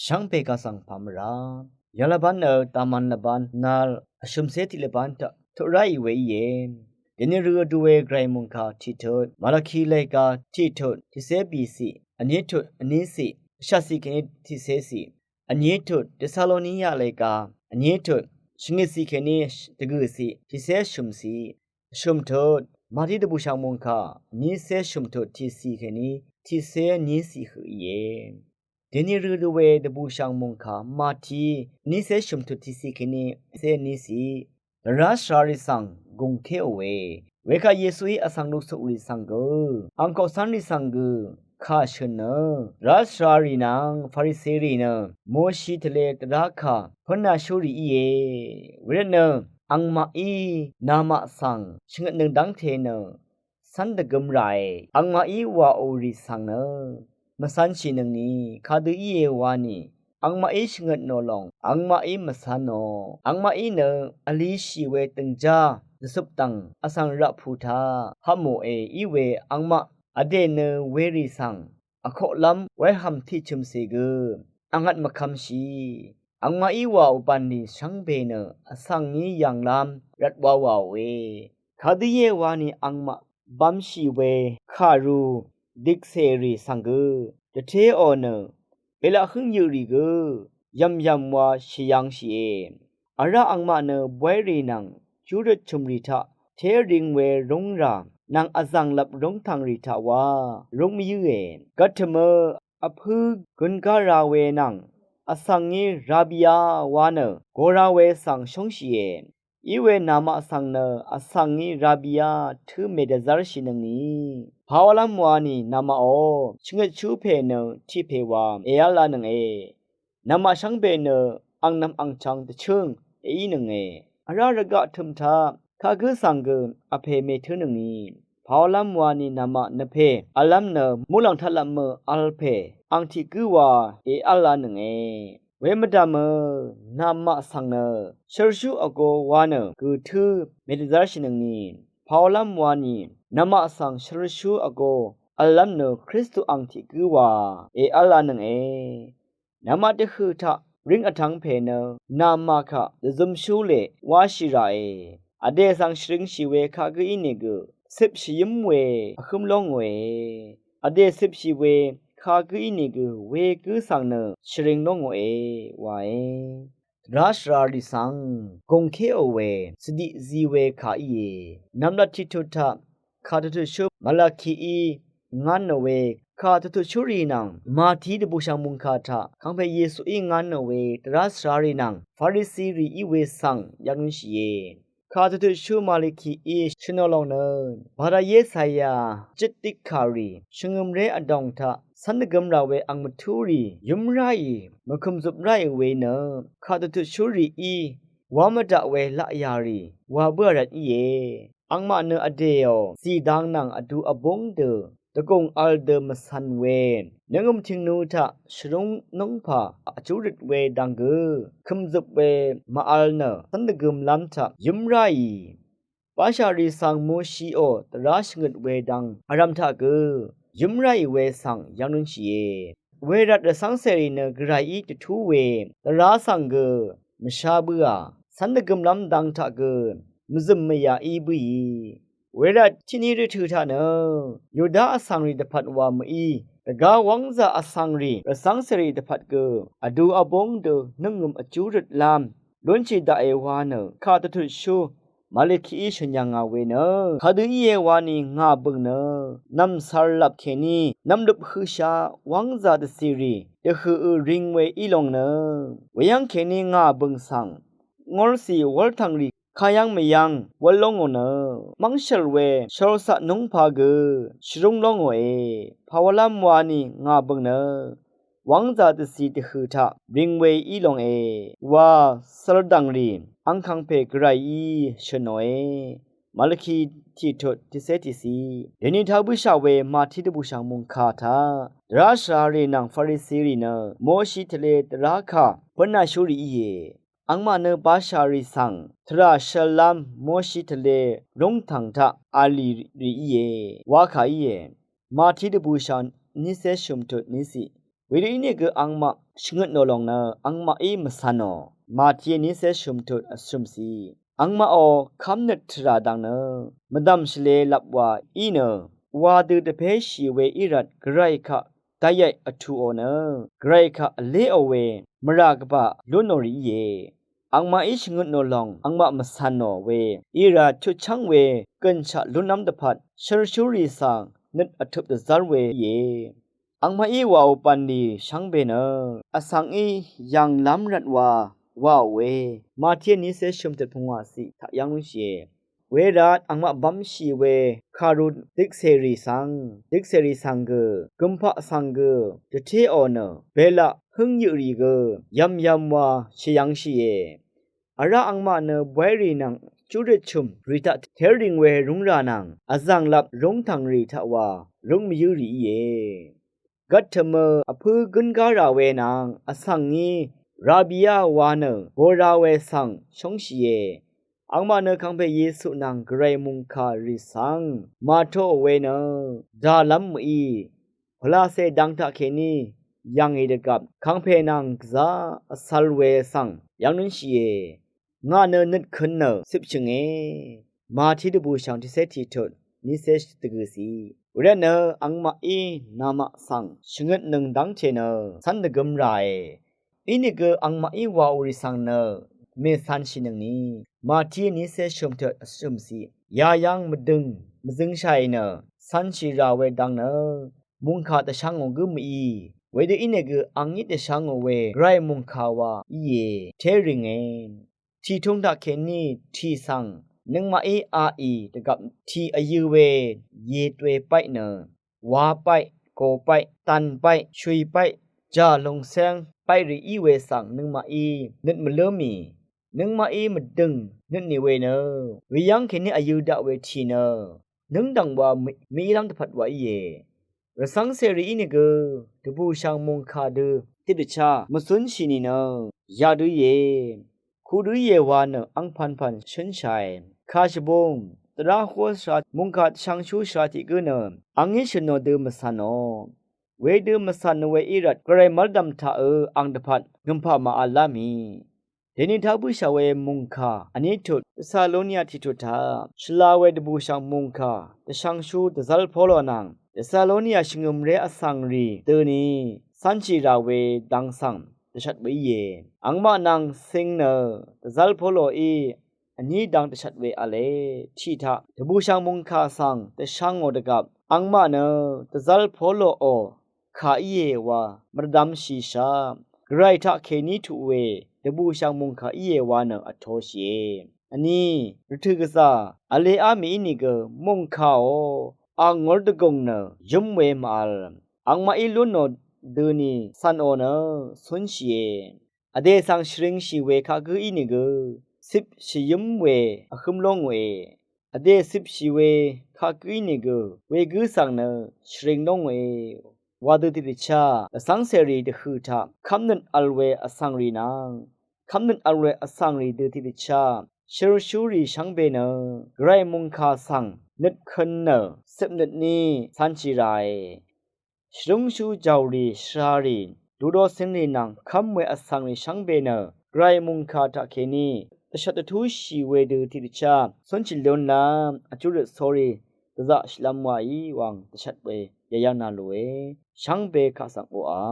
ช่างเปกาสังพามรายาลบันตามันลบันนาลอชุมเซติลบันตะทุไรเวเยเดนิรูดูเวไกรมุงคาทิทดมาลาคีเลกาทิทดทิเซบีซีอันนี้ทุดอันนี้สิชาสิเกนิทิเซซีอันนี้ทุดเทสซาโลนียาเลกาอันนี้ทุดชิงสิเกนิตะกุสิทิเซชุมซีชุมทุดมาที่ตะบูชามุงคานี้เซชุมทุดทิสิเกนิทิเซนี้สิหือเยเดนิรูดูเวตะบูชามุงคามาทีนี้เซชุมทุดทิสิเกนิเซนี้สิราชาริสังกุงเคอเวเวคาเยซูอีอสังลุสุริสังกอังกอสันริสังกข้าชนรัชารีนังฟาริเซรีนโมชิทะเลตระคาพนาชูรีเยเวรเนอังมาอีนามาสังชงนึงดังเทเนสันตะกมไรอังมาอีวาโอริสังเนมสันชินึงนี้คาดูอีเยวานีอังมาอีชงดโนลองอังมาอีมสันโนอังมาอีเนอลีชีเวตึงจาสุบตังอสังระพูทาฮะโมเออีเวอังมาอเดเนเวรีสังอโคลัมไว้หำที่ชุมเสกอังัดมาคำชีอังมาอีวาอุปันนีสังเบเนอสังนี้ยังลำรัดวาวาเวคาดิเยวานีอังมาบัมชีเวคารูดิกเซรีสังจะเทออเนเวลาขึ้นยูริยำยำว่าชียังชีอาระอังมาเนบวยรีนังจูดชุมริทะเทริงเวรงรานางอสังลับรงทางริทาวารงมียูกัตเมอพึกุนการาเวนังอสังงีราบิยาวานโกราเวสังชงชีอีเวนามอสังเนอสังงีราบิยาทือเมเดซาร์ชินนีภาวลามวานีนามาโอชงชูเพเนที่เพวามเอลานังนามาชังเบเนอังนำอังชังตะชึงนังอาราระกะทุมทาข้าคือสังเกอเพเมทุนึงนี้ภาวลามวานีนามะนเพอลัมเนมูลังทัลลัมอัลเพอังทิกือวาอัลลานึงเวมดามนามะสังเนชรชูอโกวานกุทูเมดิซาชินึงนี้ภาวลามวานีนามะสังชรชูอโกอัลลัมเนคริสตุอังทิกือวาอัลลานึงนามาตะคือทะริงอทังเพเนนามาคะซุมชูเลวาชิราอเดสังชริงชีเวคากอีเนกสิบชียมเวอคุมลงเวอเดสิบชีเวคากอีเนกเวกุสังเนชริงลงเววายราชราดิสังกงเคอเวสดิซีเวคาอีนัมลัทิทุทะคาตุชุมลาคีอีงานเวข้าตุชูรีนังมาทีดบุชามุงคาทาขังเพเยซูอิงานเวตรัสรารีนังฟาริสีรีอีเวสังยังชีข้าตุชูมาลิคีอีชนลองเนบาราเยสายาจิตติคารีชงมเรอดองทาสันกมราเวอังมทูรียุมไรมคุมซุบไรเวเนข้าตุชูรีอีวามดะเวละยารีวาเบรัดอีอังมาเนอเดโอสีดังนังอดูอบงเดตะกงอัลเดมสันเวนนงมทิงนูทะชรุงนงพาอจูริตเวดังคุมซุบเวมาอัลเนสันตะกมลัมทะยุมไรปาชารีสังโมชีโอตราชงดเวดังอารัมทะยุมไรเวสังยังนุนชีเวรัตสังเสรีเนกไรอีตทูเวตราสังมชาบัวสันตะกมลัมดังทะมซึมเมียอีบุยเวลาที่นี่ฤดูท่านยูดาอสังรีตพัดวามอีตะกาวังซาอสังรีระสังสรีตพัดอดูอบงเดนึงงมอจูรดลามล้วนชีดาเอวานข้าตทุชูมาเลคีชญางาเวข้าดูเยวานีงาบึงน้ำสารลับเคนีน้ำลุบฮือชาวังซาดซีรีเดฮือริงเวอีลงเวยังเคนีงาบึงสังงอลสีวอลทังรีขายังไม่ยังวัลลงเนมังเชลเวชรสะนงพาชรุงลงภาวลามวานีงาบังวังจาตสีตหือทะริงเวอีลงว่าสรดังรีอังคังเพกไรอีชนอยมาลคีที่ทดที่เซติสีเดนิทาบุชาเวมาทิดบุชามุงคาทาราชารีนังฟาริสีรีโมชิทเลตราคาปนาชูรีอังมาเนบาชาริสังทราชลัมโมชิทเลรงทังทะอาลีรีวาคามาทิดบูชานนิเซชุมตุนิสิเว วิธีนี้ก็อังมาชงดโนลงนะอังมามาสานอมาที่นี้เสชุมทุดชุมสีอังมาอคำนึกทราดังนะมดำเฉลลับว่าอีเนวาดูเดเพชีเวอิรัดไกรคะตายอทูโอเนไกรคะเลอเวมรากบะลุนโนรีเยอังมาชงดโนลงอังมาสานอเวอิรัดชุดช่างเวกันชะลุนน้ำตะพัดชรชูรีสังนึดอทุบตะซาร์เวเยอังมาวาวปันดีช่างเบเนอสังยังล้ำรัดว่าเวมาเทียนี้เสชมตะพงวาสิทะยังนุเชเวรัดอังมาบัมชีเวคารุดิกเซรีสังเกกุมพะสังเกจะเทออเนเบละหึงยุรีเกยำว่าเชยังชีเยอาระอังมาเนบวยรีนังจุดชุมริตะเทริงเวรุงรานังอาจังลับรงทังรีทว่ารุงมิยุรีเยกัตเทมอพูกุนการาเวนังอสังงีราบิยาวานเนโบราเวสังชงชีเยอังมาเนคังเปเยสุนังไกรมุงคาริสังมาโทเวเนดาลัมอีพลาเซดังทะเคนียังเอเดกับคังเพนังกซาสัลเวสังยังนุนชีเยงาเนนึดขึ้นเนสิบชงเอมาที่ดบูช่างที่เซติทุดนิเซชตกสีเรเนอังมานามาสังชงดหนึ่งดังเชเนสันดกมไรอินิกอังมาวาอุริสังเนเมสันชินงนี้มาที่นิเซชมเถอชมสียายังมดึงชัยเนสันชิราเวดังเนมุงคาตะช่างงกุมเวเดอินิกอังยิตะช่างเวไรมุงคาวาเยเทริงเงทีทงดาเคนีทีสังนึงมาอาตะกับทีอายุเวเยตเวไปเนวาไปโกไปตันไปชุยไปจาลงแซงไปรีอีเวสังนึงมานึดมเลมีนึงมามาดึงนึดนิเวเนวิยังเคนีอายุดาเวทีเนนึงดังว่ามีลังตะพัดว่าเยระสังเสรีนี่กตบูช่างมงคาดติดชามสุนชินีเนยาดูเยคูดูเยวานอังพันชนชัยคาชบงตราหัวชามุงคาช่างชูชาติกเนอังยิชโนเดมสานอเวเดมสันเวอิรัดกรมัลดัมทาอังดพัดกึมพามาอัลลามีเดนิทาบุชาเวมุงคาอันนี้ทุดซาโลเนียทิทุทาชลาเวดบูชังมุงคาตช่างชูตซัลพอลอนังซาโลเนียชิงมเรอสังรีเตนีสันจิราเวดังสังตชัดเวเยอังมานังซิงเนตซัลพอลอันนี้ดังตชัดเวอเลชีทาตบูชังมุงคาสังตช่างโอดกับอังมาเนตซัลพอลอขาเยวามรดัมชีชาไกรทะเคนีทุเวตบูช่างมุงคาเยวาเนอโทเชอันนี้รทึกษาอเลอามีนี่กมุงคาโออังงอลตกงเนยุมเวมาลอังมาลุนโนดูนีสันโอเนสุนชีอเดสังชริงชีเวคากืออินิกสิบชียุมเวอคุมลงเวอเดสิบชีเวคากืออินิกเวกือสังเนชริงลงเววาดุติดิชาสังเสรีดคือทาคำนั้นอัลเวอสังรีนางคำนั้นอัลเวอสังรีดติดิชาเชรชูรีช่างเบเนไกรมุงคาสังนึดคันเนสิบนึดนี้สันจิไรชรุงชูเจ้ารีชารีดูโดสินรีนังคำเวอสังรีช่างเบเนไกรมุงคาตะเคนีตชัดทูชีเวดูติดิชาสนจิลนามอจุรสอรีตะชลามวายีวังตชัดเวยยานาลุเอช่างเบคาสังโออา